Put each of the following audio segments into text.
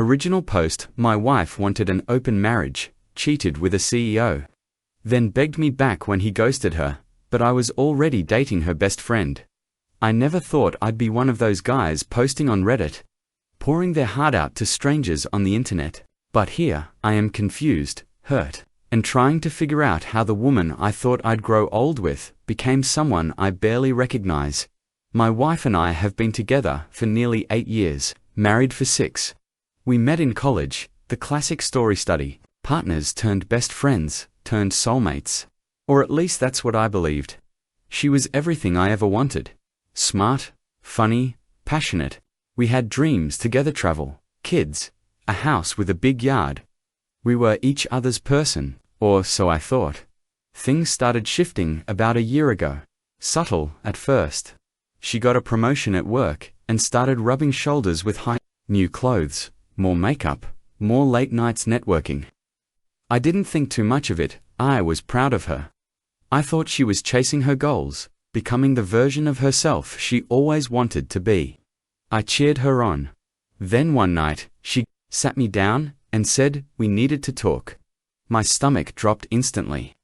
Original post: my wife wanted an open marriage, cheated with a CEO. Then begged me back when he ghosted her, but I was already dating her best friend. I never thought I'd be one of those guys posting on Reddit, pouring their heart out to strangers on the internet. But here, I am confused, hurt, and trying to figure out how the woman I thought I'd grow old with became someone I barely recognize. My wife and I have been together for nearly 8 years, married for 6. We met in college, the classic story study, partners turned best friends, turned soulmates. Or at least that's what I believed. She was everything I ever wanted. Smart, funny, passionate. We had dreams: together, travel, kids, a house with a big yard. We were each other's person, or so I thought. Things started shifting about a year ago. Subtle at first. She got a promotion at work and started rubbing shoulders with new clothes, more makeup, more late nights networking. I didn't think too much of it. I was proud of her. I thought she was chasing her goals, becoming the version of herself she always wanted to be. I cheered her on. Then one night, she sat me down and said we needed to talk. My stomach dropped instantly.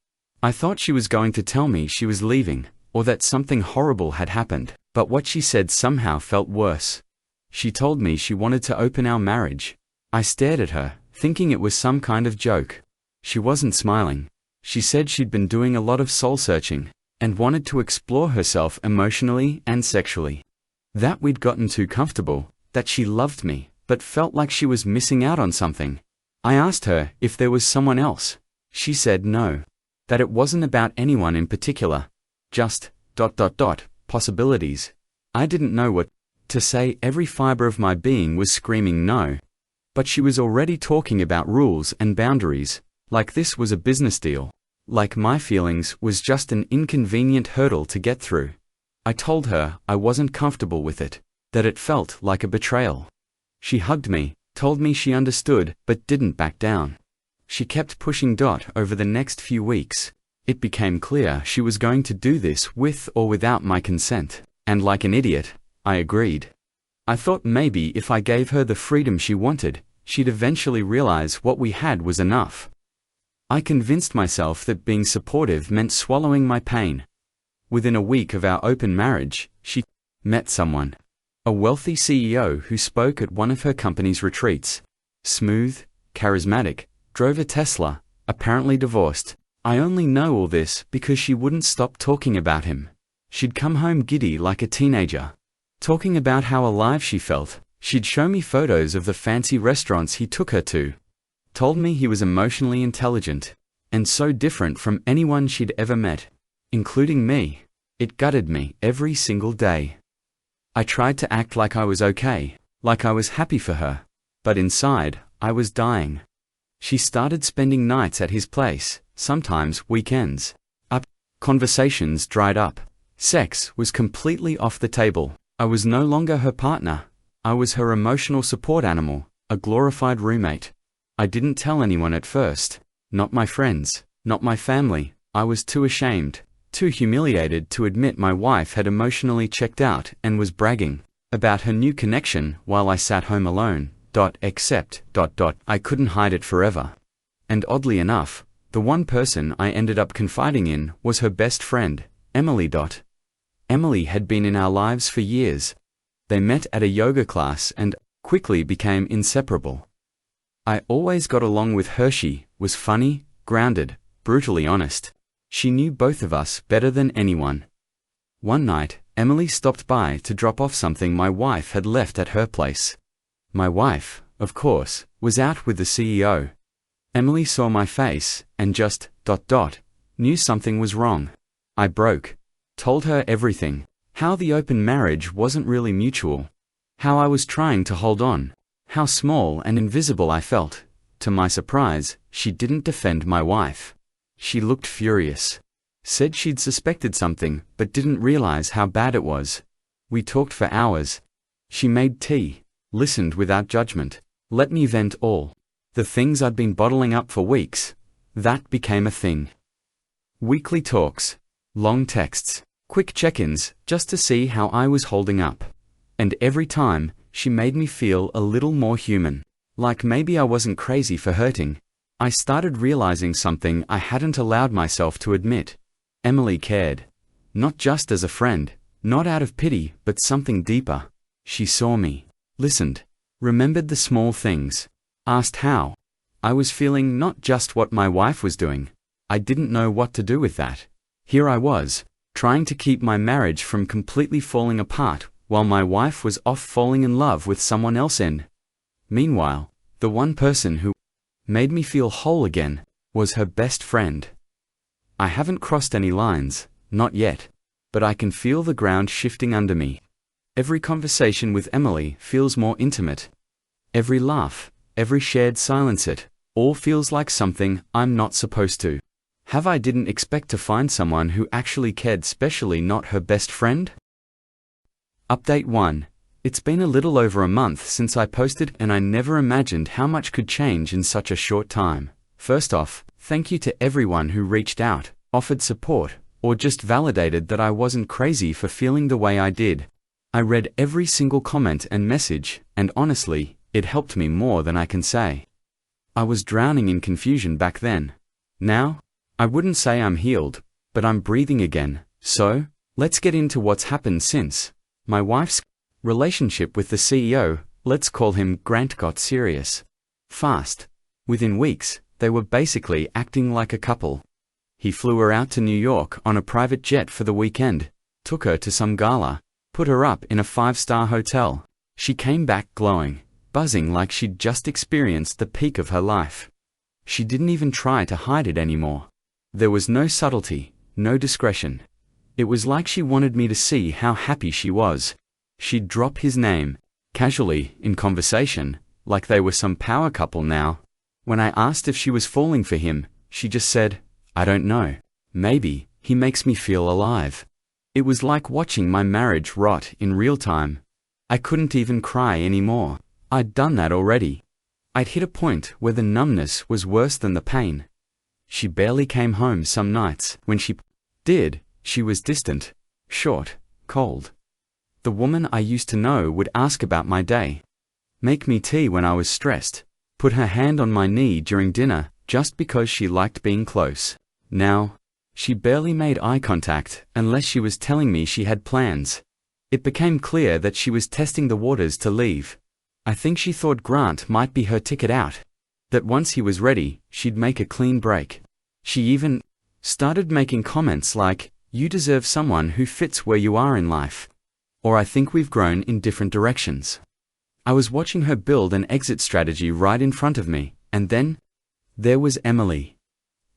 I thought she was going to tell me she was leaving, or that something horrible had happened, but what she said somehow felt worse. She told me she wanted to open our marriage. I stared at her, thinking it was some kind of joke. She wasn't smiling. She said she'd been doing a lot of soul-searching, and wanted to explore herself emotionally and sexually. That we'd gotten too comfortable, that she loved me, but felt like she was missing out on something. I asked her if there was someone else. She said no. That it wasn't about anyone in particular. Just, possibilities. I didn't know what to say. Every fiber of my being was screaming no. But she was already talking about rules and boundaries, like this was a business deal. Like my feelings was just an inconvenient hurdle to get through. I told her I wasn't comfortable with it, that it felt like a betrayal. She hugged me, told me she understood, but didn't back down. She kept pushing. Over the next few weeks, it became clear she was going to do this with or without my consent, and like an idiot, I agreed. I thought maybe if I gave her the freedom she wanted, she'd eventually realize what we had was enough. I convinced myself that being supportive meant swallowing my pain. Within a week of our open marriage, she met someone. A wealthy CEO who spoke at one of her company's retreats. Smooth, charismatic, drove a Tesla, apparently divorced. I only know all this because she wouldn't stop talking about him. She'd come home giddy like a teenager, talking about how alive she felt. She'd show me photos of the fancy restaurants he took her to. Told me he was emotionally intelligent, and so different from anyone she'd ever met, including me. It gutted me every single day. I tried to act like I was okay, like I was happy for her, but inside, I was dying. She started spending nights at his place, sometimes weekends. Conversations dried up. Sex was completely off the table. I was no longer her partner. I was her emotional support animal, a glorified roommate. I didn't tell anyone at first. Not my friends, not my family. I was too ashamed, too humiliated to admit my wife had emotionally checked out and was bragging about her new connection while I sat home alone. Except, I couldn't hide it forever. And oddly enough, the one person I ended up confiding in was her best friend, Emily. Emily had been in our lives for years. They met at a yoga class and quickly became inseparable. I always got along with her. She was funny, grounded, brutally honest. She knew both of us better than anyone. One night, Emily stopped by to drop off something my wife had left at her place. My wife, of course, was out with the CEO. Emily saw my face and just, knew something was wrong. I broke. Told her everything. How the open marriage wasn't really mutual. How I was trying to hold on. How small and invisible I felt. To my surprise, she didn't defend my wife. She looked furious. Said she'd suspected something, but didn't realize how bad it was. We talked for hours. She made tea, listened without judgment, let me vent all the things I'd been bottling up for weeks. That became a thing. Weekly talks, long texts, quick check-ins, just to see how I was holding up. And every time, she made me feel a little more human. Like maybe I wasn't crazy for hurting. I started realizing something I hadn't allowed myself to admit. Emily cared. Not just as a friend, not out of pity, but something deeper. She saw me, listened, remembered the small things, asked how I was feeling, not just what my wife was doing. I didn't know what to do with that. Here I was, trying to keep my marriage from completely falling apart, while my wife was off falling in love with someone else. Meanwhile, the one person who made me feel whole again was her best friend. I haven't crossed any lines, not yet, but I can feel the ground shifting under me. Every conversation with Emily feels more intimate. Every laugh, every shared silence, it all feels like something I'm not supposed to have. I didn't expect to find someone who actually cared, especially not her best friend. Update 1. It's been a little over a month since I posted, and I never imagined how much could change in such a short time. First off, thank you to everyone who reached out, offered support, or just validated that I wasn't crazy for feeling the way I did. I read every single comment and message, and honestly, it helped me more than I can say. I was drowning in confusion back then. Now, I wouldn't say I'm healed, but I'm breathing again. So, let's get into what's happened since. My wife's relationship with the CEO, let's call him Grant, got serious fast. Within weeks, they were basically acting like a couple. He flew her out to New York on a private jet for the weekend, took her to some gala, put her up in a 5-star hotel. She came back glowing, buzzing like she'd just experienced the peak of her life. She didn't even try to hide it anymore. There was no subtlety, no discretion. It was like she wanted me to see how happy she was. She'd drop his name, casually, in conversation, like they were some power couple now. When I asked if she was falling for him, she just said, "I don't know. Maybe, he makes me feel alive." It was like watching my marriage rot in real time. I couldn't even cry anymore. I'd done that already. I'd hit a point where the numbness was worse than the pain. She barely came home some nights. When she did, she was distant, short, cold. The woman I used to know would ask about my day, make me tea when I was stressed, put her hand on my knee during dinner, just because she liked being close. Now, she barely made eye contact unless she was telling me she had plans. It became clear that she was testing the waters to leave. I think she thought Grant might be her ticket out, that once he was ready, she'd make a clean break. She even started making comments like, "You deserve someone who fits where you are in life," or "I think we've grown in different directions." I was watching her build an exit strategy right in front of me, and then there was Emily.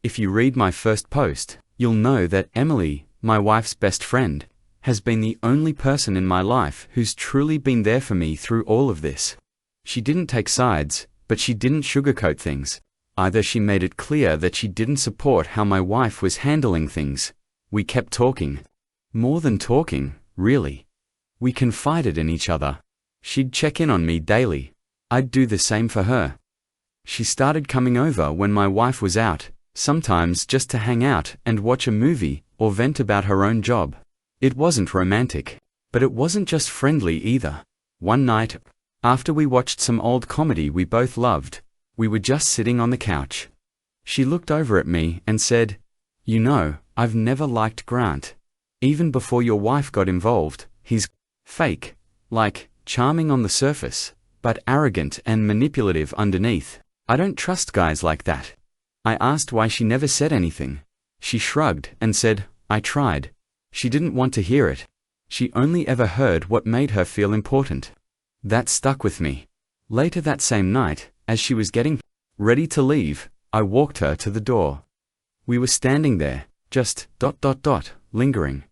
If you read my first post, you'll know that Emily, my wife's best friend, has been the only person in my life who's truly been there for me through all of this. She didn't take sides, but she didn't sugarcoat things. Either she made it clear that she didn't support how my wife was handling things. We kept talking. More than talking, really. We confided in each other. She'd check in on me daily. I'd do the same for her. She started coming over when my wife was out, sometimes just to hang out and watch a movie or vent about her own job. It wasn't romantic, but it wasn't just friendly either. One night, after we watched some old comedy we both loved, we were just sitting on the couch. She looked over at me and said, "You know, I've never liked Grant. Even before your wife got involved, he's fake, like, charming on the surface, but arrogant and manipulative underneath. I don't trust guys like that." I asked why she never said anything. She shrugged and said, "I tried." She didn't want to hear it. She only ever heard what made her feel important. That stuck with me. Later that same night, as she was getting ready to leave, I walked her to the door. We were standing there, just ... lingering.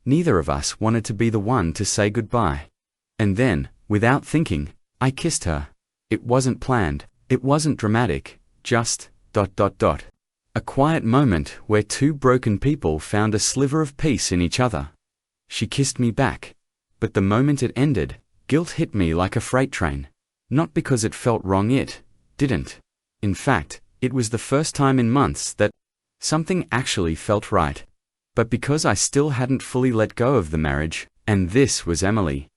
Neither of us wanted to be the one to say goodbye. And then, without thinking, I kissed her. It wasn't planned, it wasn't dramatic, just ... A quiet moment where two broken people found a sliver of peace in each other. She kissed me back. But the moment it ended, guilt hit me like a freight train. Not because it felt wrong, it didn't. In fact, it was the first time in months that something actually felt right. But because I still hadn't fully let go of the marriage, and this was Emily.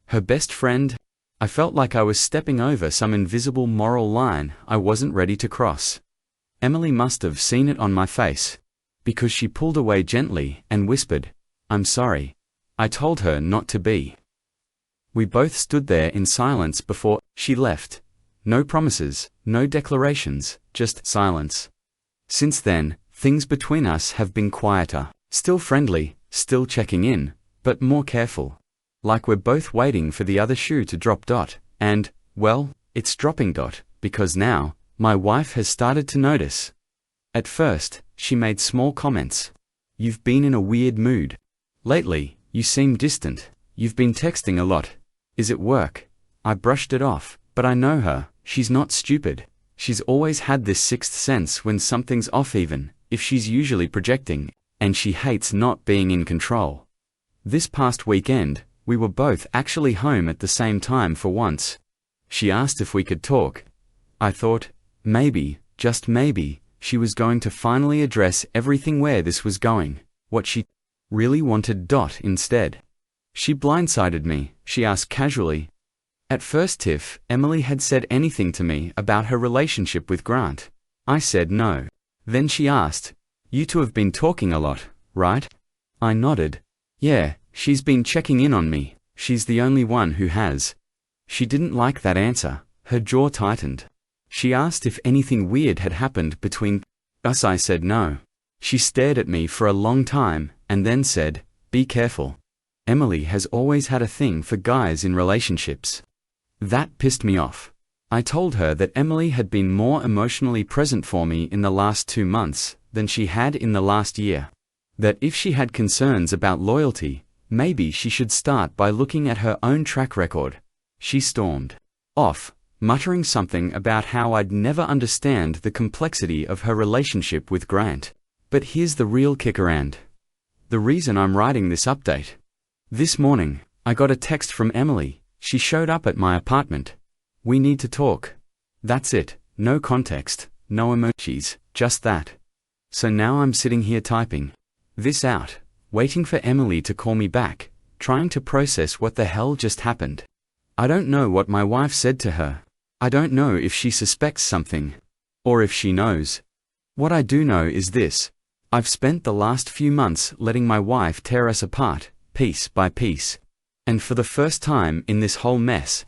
Her best friend. I felt like I was stepping over some invisible moral line I wasn't ready to cross. Emily must have seen it on my face, because she pulled away gently and whispered, "I'm sorry. I told her not to be." We both stood there in silence before she left. No promises, no declarations, just silence. Since then, things between us have been quieter, still friendly, still checking in, but more careful. Like we're both waiting for the other shoe to drop. And, well, it's dropping. Because now, my wife has started to notice. At first, she made small comments. "You've been in a weird mood. Lately, you seem distant. You've been texting a lot. Is it work?" I brushed it off, but I know her. She's not stupid. She's always had this sixth sense when something's off, even if she's usually projecting, and she hates not being in control. This past weekend, we were both actually home at the same time for once. She asked if we could talk. I thought, maybe, just maybe, she was going to finally address everything where this was going, what she really wanted. Instead, she blindsided me. She asked casually. At first, if Emily had said anything to me about her relationship with Grant, I said no. Then she asked, "You two have been talking a lot, right?" I nodded. "Yeah, she's been checking in on me. She's the only one who has." She didn't like that answer. Her jaw tightened. She asked if anything weird had happened between us. I said no. She stared at me for a long time, and then said, "Be careful. Emily has always had a thing for guys in relationships." That pissed me off. I told her that Emily had been more emotionally present for me in the last 2 months than she had in the last year. That if she had concerns about loyalty, maybe she should start by looking at her own track record. She stormed off, muttering something about how I'd never understand the complexity of her relationship with Grant. But here's the real kicker and the reason I'm writing this update. This morning, I got a text from Emily. She showed up at my apartment. "We need to talk." That's it. No context, no emojis, just that. So now I'm sitting here typing this out, waiting for Emily to call me back, trying to process what the hell just happened. I don't know what my wife said to her. I don't know if she suspects something, or if she knows. What I do know is this. I've spent the last few months letting my wife tear us apart, piece by piece. And for the first time in this whole mess,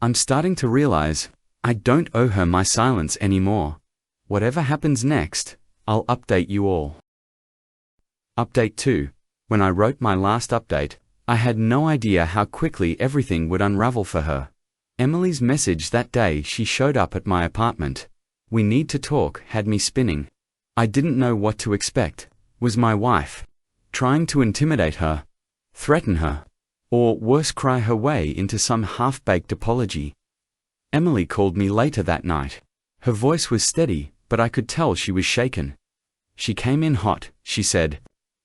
I'm starting to realize I don't owe her my silence anymore. Whatever happens next, I'll update you all. Update 2. When I wrote my last update, I had no idea how quickly everything would unravel for her. Emily's message that day she showed up at my apartment. "We need to talk," had me spinning. I didn't know what to expect. Was my wife trying to intimidate her, threaten her, or worse, cry her way into some half-baked apology? Emily called me later that night. Her voice was steady, but I could tell she was shaken. She came in hot, she said,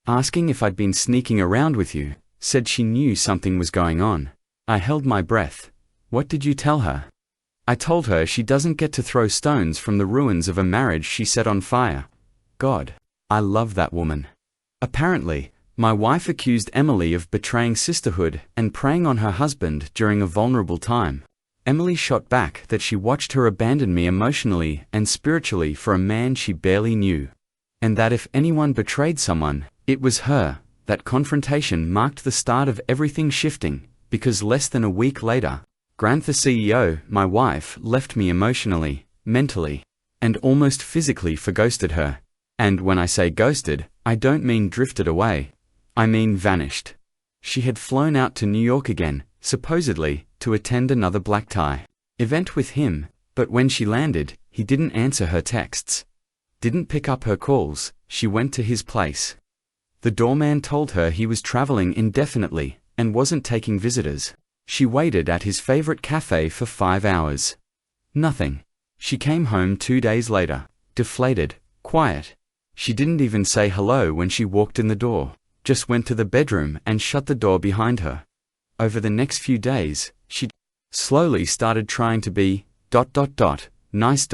asking if I'd been sneaking around with you, said she knew something was going on. I held my breath. "What did you tell her?" I told her she doesn't get to throw stones from the ruins of a marriage she set on fire. God, I love that woman. Apparently, my wife accused Emily of betraying sisterhood and preying on her husband during a vulnerable time. Emily shot back that she watched her abandon me emotionally and spiritually for a man she barely knew. And that if anyone betrayed someone, it was her. That confrontation marked the start of everything shifting, because less than a week later, Grant, the CEO, my wife, left me emotionally, mentally, and almost physically for ghosted her. And when I say ghosted, I don't mean drifted away. I mean vanished. She had flown out to New York again, supposedly, to attend another black tie event with him, but when she landed, he didn't answer her texts. Didn't pick up her calls. She went to his place. The doorman told her he was traveling indefinitely and wasn't taking visitors. She waited at his favorite cafe for 5 hours. Nothing. She came home 2 days later, deflated, quiet. She didn't even say hello when she walked in the door, just went to the bedroom and shut the door behind her. Over the next few days, she slowly started trying to be ... nice ...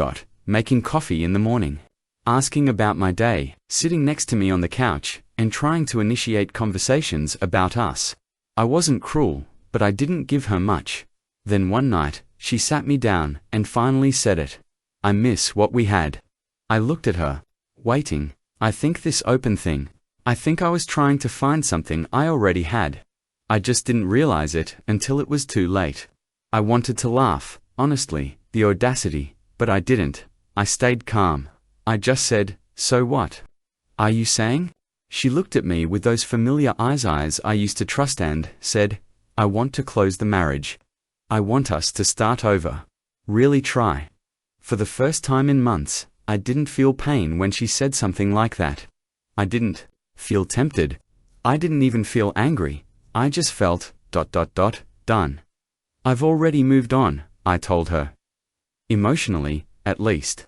making coffee in the morning, asking about my day, sitting next to me on the couch, and trying to initiate conversations about us. I wasn't cruel, but I didn't give her much. Then one night, she sat me down and finally said it. I miss what we had. I looked at her, waiting. I think this open thing. I think I was trying to find something I already had. I just didn't realize it until it was too late. I wanted to laugh, honestly, the audacity, but I didn't. I stayed calm. I just said, so what? Are you saying? She looked at me with those familiar eyes I used to trust and said, I want to close the marriage. I want us to start over. Really try. For the first time in months, I didn't feel pain when she said something like that. I didn't feel tempted. I didn't even feel angry. I just felt, done. I've already moved on, I told her. Emotionally, at least.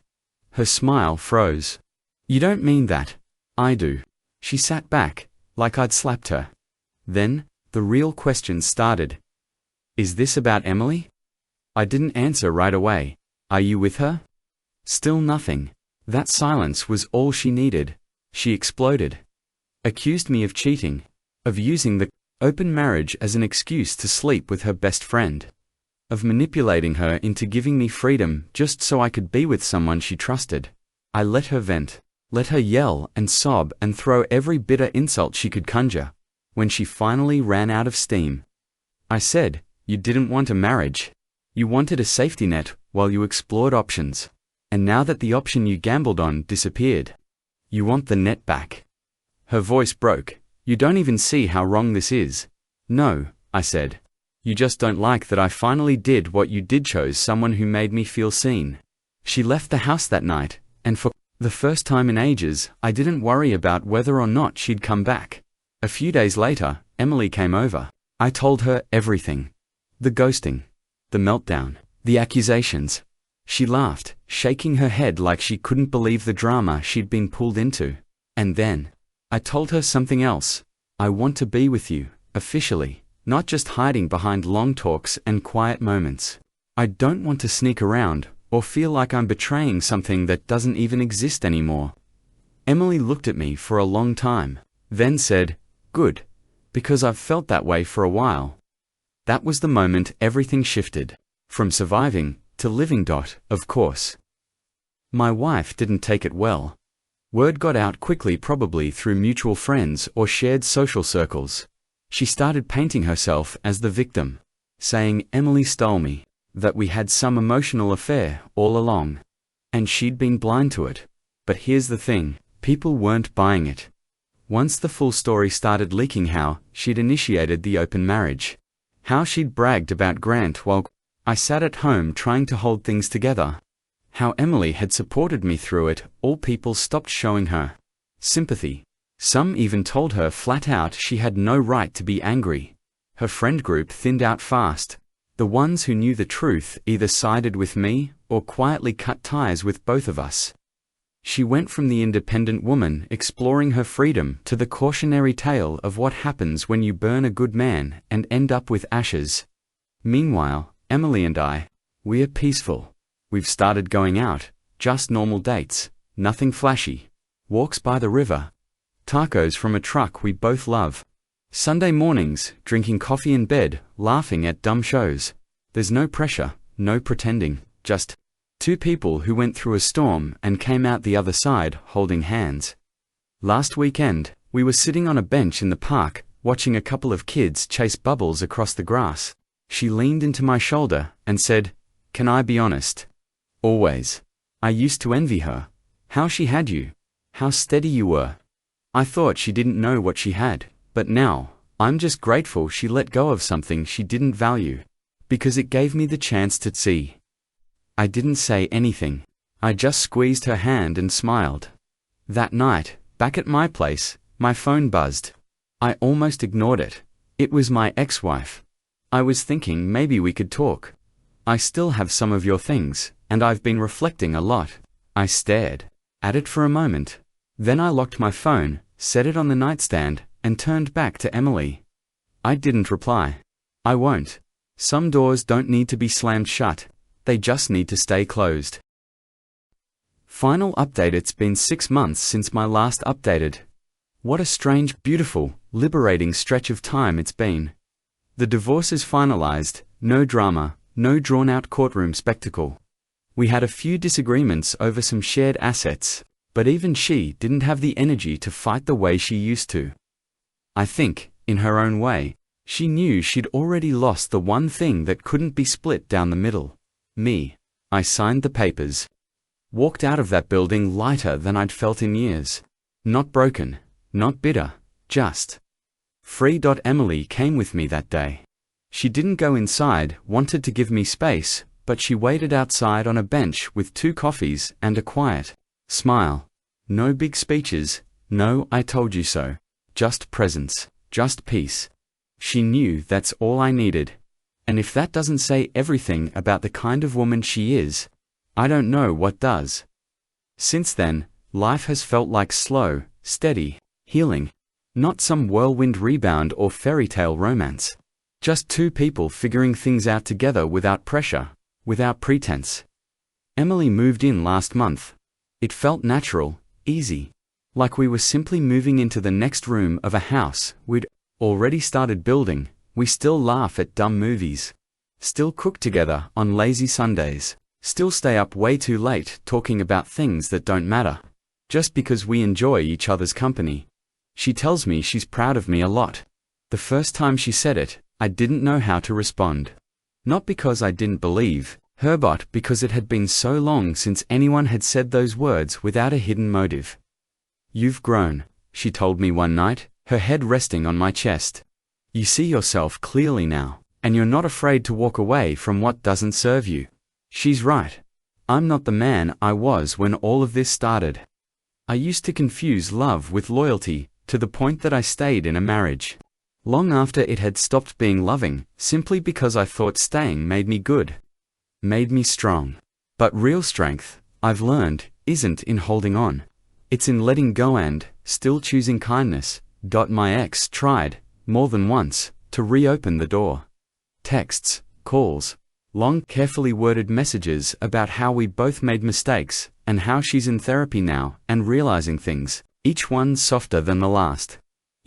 Her smile froze. You don't mean that. I do. She sat back, like I'd slapped her. Then, the real questions started. Is this about Emily? I didn't answer right away. Are you with her? Still nothing. That silence was all she needed. She exploded. Accused me of cheating, of using the open marriage as an excuse to sleep with her best friend, of manipulating her into giving me freedom just so I could be with someone she trusted. I let her vent, let her yell and sob and throw every bitter insult she could conjure. When she finally ran out of steam, I said, you didn't want a marriage. You wanted a safety net while you explored options. And now that the option you gambled on disappeared, you want the net back. Her voice broke. You don't even see how wrong this is. No, I said. You just don't like that I finally did what you did, chose someone who made me feel seen. She left the house that night, and for the first time in ages, I didn't worry about whether or not she'd come back. A few days later, Emily came over. I told her everything. The ghosting, the meltdown, the accusations. She laughed, shaking her head like she couldn't believe the drama she'd been pulled into. And then, I told her something else. I want to be with you, officially, not just hiding behind long talks and quiet moments. I don't want to sneak around, or feel like I'm betraying something that doesn't even exist anymore. Emily looked at me for a long time, then said, good, because I've felt that way for a while. That was the moment everything shifted. From surviving, to living. Of course. My wife didn't take it well. Word got out quickly, probably through mutual friends or shared social circles. She started painting herself as the victim, saying Emily stole me, that we had some emotional affair all along, and she'd been blind to it. But here's the thing, people weren't buying it. Once the full story started leaking, how she'd initiated the open marriage, how she'd bragged about Grant while I sat at home trying to hold things together, how Emily had supported me through it, all people stopped showing her sympathy. Some even told her flat out she had no right to be angry. Her friend group thinned out fast. The ones who knew the truth either sided with me or quietly cut ties with both of us. She went from the independent woman exploring her freedom to the cautionary tale of what happens when you burn a good man and end up with ashes. Meanwhile, Emily and I, we're peaceful. We've started going out, just normal dates, nothing flashy. Walks by the river. Tacos from a truck we both love. Sunday mornings, drinking coffee in bed, laughing at dumb shows. There's no pressure, no pretending, just two people who went through a storm and came out the other side holding hands. Last weekend, we were sitting on a bench in the park, watching a couple of kids chase bubbles across the grass. She leaned into my shoulder and said, "Can I be honest? Always. I used to envy her. How she had you. How steady you were. I thought she didn't know what she had, but now, I'm just grateful she let go of something she didn't value, because it gave me the chance to see." I didn't say anything. I just squeezed her hand and smiled. That night, back at my place, my phone buzzed. I almost ignored it. It was my ex-wife. I was thinking maybe we could talk. I still have some of your things, and I've been reflecting a lot. I stared at it for a moment. Then I locked my phone, set it on the nightstand, and turned back to Emily. I didn't reply. I won't. Some doors don't need to be slammed shut. They just need to stay closed. Final update: it's been 6 months since my last updated. What a strange, beautiful, liberating stretch of time it's been. The divorce is finalized, no drama, No drawn-out courtroom spectacle. We had a few disagreements over some shared assets, but even she didn't have the energy to fight the way she used to. I think, in her own way, she knew she'd already lost the one thing that couldn't be split down the middle. Me. I signed the papers. Walked out of that building lighter than I'd felt in years. Not broken, not bitter, just free. Emily came with me that day. She didn't go inside, wanted to give me space, but she waited outside on a bench with 2 coffees and a quiet smile. No big speeches, no "I told you so." Just presence, just peace. She knew that's all I needed. And if that doesn't say everything about the kind of woman she is, I don't know what does. Since then, life has felt like slow, steady healing. Not some whirlwind rebound or fairy tale romance. Just 2 people figuring things out together without pressure, without pretense. Emily moved in last month. It felt natural, easy. Like we were simply moving into the next room of a house we'd already started building. We still laugh at dumb movies. Still cook together on lazy Sundays. Still stay up way too late talking about things that don't matter. Just because we enjoy each other's company. She tells me she's proud of me a lot. The first time she said it, I didn't know how to respond. Not because I didn't believe her, but because it had been so long since anyone had said those words without a hidden motive. "You've grown," she told me one night, her head resting on my chest. "You see yourself clearly now, and you're not afraid to walk away from what doesn't serve you." She's right. I'm not the man I was when all of this started. I used to confuse love with loyalty, to the point that I stayed in a marriage long after it had stopped being loving, simply because I thought staying made me good, made me strong. But real strength, I've learned, isn't in holding on. It's in letting go and still choosing kindness. My ex tried, more than once, to reopen the door. Texts, calls, long, carefully worded messages about how we both made mistakes, and how she's in therapy now and realizing things, each one softer than the last.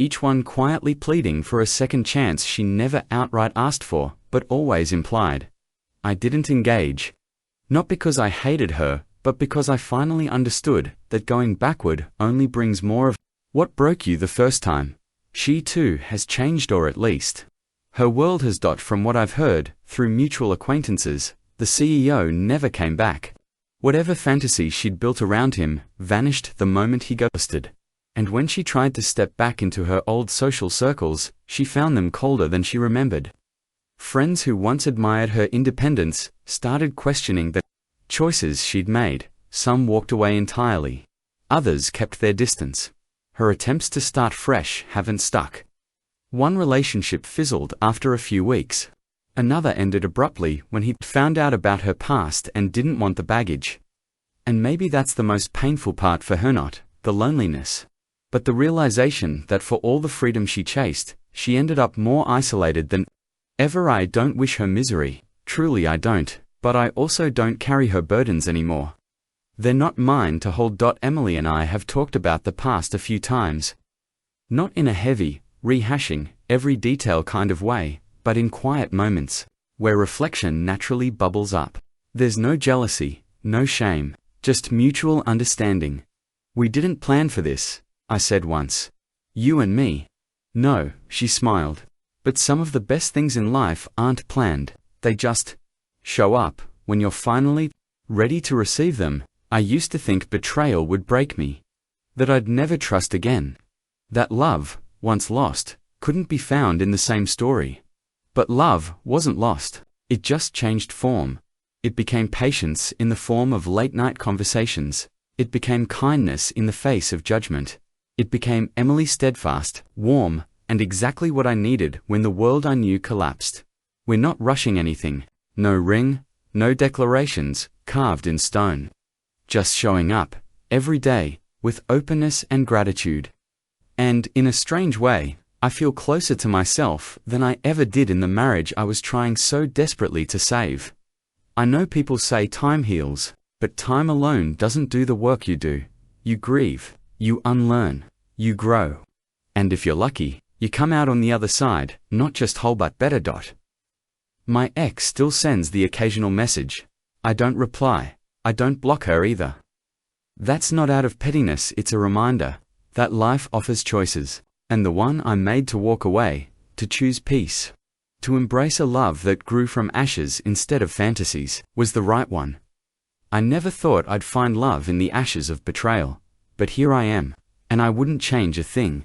Each one quietly pleading for a second chance she never outright asked for, but always implied. I didn't engage. Not because I hated her, but because I finally understood that going backward only brings more of what broke you the first time. She too has changed, or at least her world has. From what I've heard, through mutual acquaintances, the CEO never came back. Whatever fantasy she'd built around him vanished the moment he ghosted. And when she tried to step back into her old social circles, she found them colder than she remembered. Friends who once admired her independence started questioning the choices she'd made. Some walked away entirely. Others kept their distance. Her attempts to start fresh haven't stuck. One relationship fizzled after a few weeks. Another ended abruptly when he found out about her past and didn't want the baggage. And maybe that's the most painful part for her, not the loneliness, but the realization that for all the freedom she chased, she ended up more isolated than ever. I don't wish her misery, truly I don't, but I also don't carry her burdens anymore. They're not mine to hold. Emily and I have talked about the past a few times. Not in a heavy, rehashing, every detail kind of way, but in quiet moments, where reflection naturally bubbles up. There's no jealousy, no shame, just mutual understanding. "We didn't plan for this," I said once. "You and me." "No," she smiled. "But some of the best things in life aren't planned, they just show up when you're finally ready to receive them." I used to think betrayal would break me. That I'd never trust again. That love, once lost, couldn't be found in the same story. But love wasn't lost. It just changed form. It became patience in the form of late-night conversations. It became kindness in the face of judgment. It became Emily, steadfast, warm, and exactly what I needed when the world I knew collapsed. We're not rushing anything. No ring, no declarations, carved in stone. Just showing up, every day, with openness and gratitude. And, in a strange way, I feel closer to myself than I ever did in the marriage I was trying so desperately to save. I know people say time heals, but time alone doesn't do the work you do. You grieve, you unlearn, you grow. And if you're lucky, you come out on the other side, not just whole but better. My ex still sends the occasional message. I don't reply. I don't block her either. That's not out of pettiness, it's a reminder that life offers choices, and the one I made to walk away, to choose peace, to embrace a love that grew from ashes instead of fantasies, was the right one. I never thought I'd find love in the ashes of betrayal, but here I am, and I wouldn't change a thing.